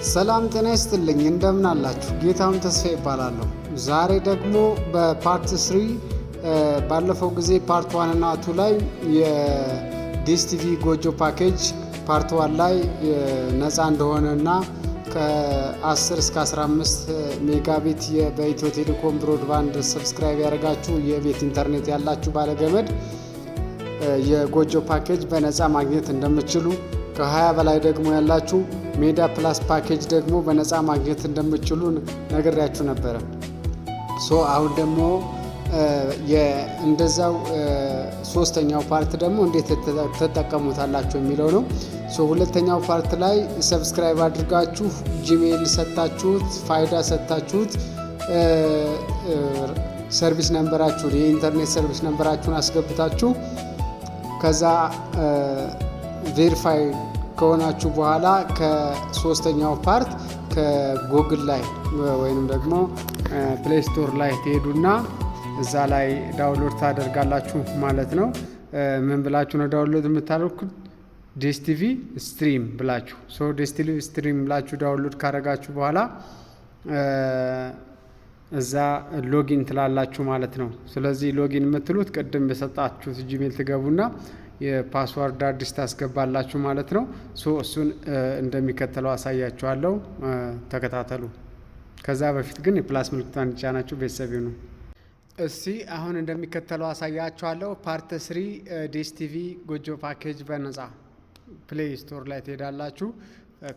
ሰላም ጤና ይስጥልኝ፣ እንደምን አላችሁ? ጌታውን ተስፋ ይባላለሁ። ዛሬ ደግሞ በፓርት 3 ባለፈው ጊዜ ፓርት 1 እና 2 ላይ የዲኤስቲቪ ጎጆ ፓኬጅ ፓርት 1 ላይ ነፃ እንደሆነና ከ10 እስከ 15 ሜጋቢት በኢትዮ ቴሌኮም ብሮድባንድ ሰብስክራይብ ያደረጋችሁ የቤት ኢንተርኔት ያላችሁ ባለገመድ የጎጆ ፓኬጅ በነፃ ማግኘት እንደምትችሉ፣ ከ20 በላይ ደግሞ ያላችሁ ሜዳ ፕላስ ፓኬጅ ደግሞ በነፃ ማግኘት እንደምትችሉ ነግሬያችሁ ነበረ። አሁን ደግሞ እንደዛው ሶስተኛው ፓርት ደግሞ እንዴት ተጠቀሙታላችሁ የሚለው ነው። ሁለተኛው ፓርት ላይ ሰብስክራይብ አድርጋችሁ ጂሜል ሰጥታችሁት ፋይዳ ሰጥታችሁት ሰርቪስ ነምበራችሁን የኢንተርኔት ሰርቪስ ነምበራችሁን አስገብታችሁ ከዛ ቬሪፋይ ከሆናችሁ በኋላ ከሶስተኛው ፓርት ከጉግል ላይ ወይንም ደግሞ ፕሌይ ስቶር ላይ ትሄዱና እዛ ላይ ዳውንሎድ ታደርጋላችሁ ማለት ነው። ምን ብላችሁ ነው ዳውንሎድ የምታደርጉት? ዲኤስቲቪ ስትሪም ብላችሁ ዲኤስቲቪ ስትሪም ብላችሁ ዳውንሎድ ካደረጋችሁ በኋላ እዛ ሎጊን ትላላችሁ ማለት ነው። ስለዚህ ሎጊን የምትሉት ቅድም በሰጣችሁት ጂሜል ትገቡና የፓስዋርድ አዲስ ታስገባላችሁ ማለት ነው። እሱን እንደሚከተለው አሳያችኋለሁ፣ ተከታተሉ። ከዛ በፊት ግን የፕላስ ምልክቷን ጫናችሁ ቤተሰብ ነው። አሁን እንደሚከተለው አሳያችኋለሁ። ፓርት 3 ዲኤስቲቪ ጎጆ ፓኬጅ በነፃ ፕሌይ ስቶር ላይ ትሄዳላችሁ።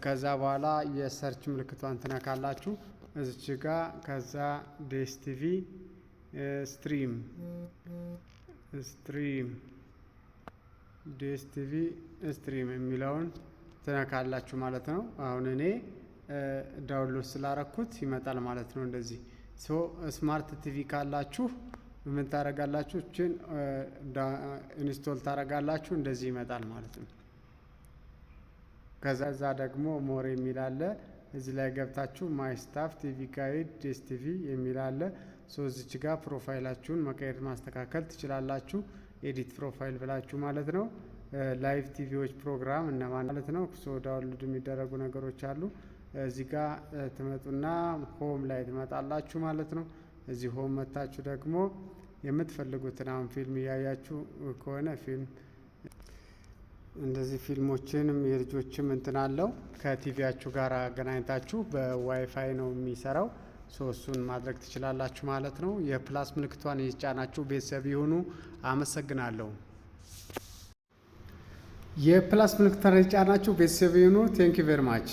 ከዛ በኋላ የሰርች ምልክቷን ትነካላችሁ እዚች ጋ። ከዛ ዲኤስቲቪ ስትሪም ዲኤስቲቪ ስትሪም የሚለውን ትነካላችሁ ማለት ነው። አሁን እኔ ዳውንሎድ ስላረኩት ይመጣል ማለት ነው። እንደዚህ ስማርት ቲቪ ካላችሁ ምን ታረጋላችሁ? እችን ኢንስቶል ታረጋላችሁ። እንደዚህ ይመጣል ማለት ነው። ከዛ ደግሞ ሞር የሚል አለ። እዚህ ላይ ገብታችሁ ማይ ስታፍ ቲቪ ጋይድ ዲኤስቲቪ የሚል አለ። እዚች ጋር ፕሮፋይላችሁን መቀየር ማስተካከል ትችላላችሁ። ኤዲት ፕሮፋይል ብላችሁ ማለት ነው። ላይቭ ቲቪዎች ፕሮግራም እነማን ማለት ነው። ዳውንሎድ የሚደረጉ ነገሮች አሉ። እዚህ ጋር ትመጡና ሆም ላይ ትመጣላችሁ ማለት ነው። እዚህ ሆም መታችሁ ደግሞ የምትፈልጉትን አሁን ፊልም እያያችሁ ከሆነ ፊልም እንደዚህ ፊልሞችንም የልጆችም እንትን አለው ከቲቪያችሁ ጋር አገናኝታችሁ በዋይፋይ ነው የሚሰራው። እሱን ማድረግ ትችላላችሁ ማለት ነው። የፕላስ ምልክቷን የጫናችሁ ቤተሰብ ይሁኑ። አመሰግናለሁ። የፕላስ ምልክቷን የጫናችሁ ቤተሰብ ይሁኑ። ቴንክ ዩ ቬሪ ማች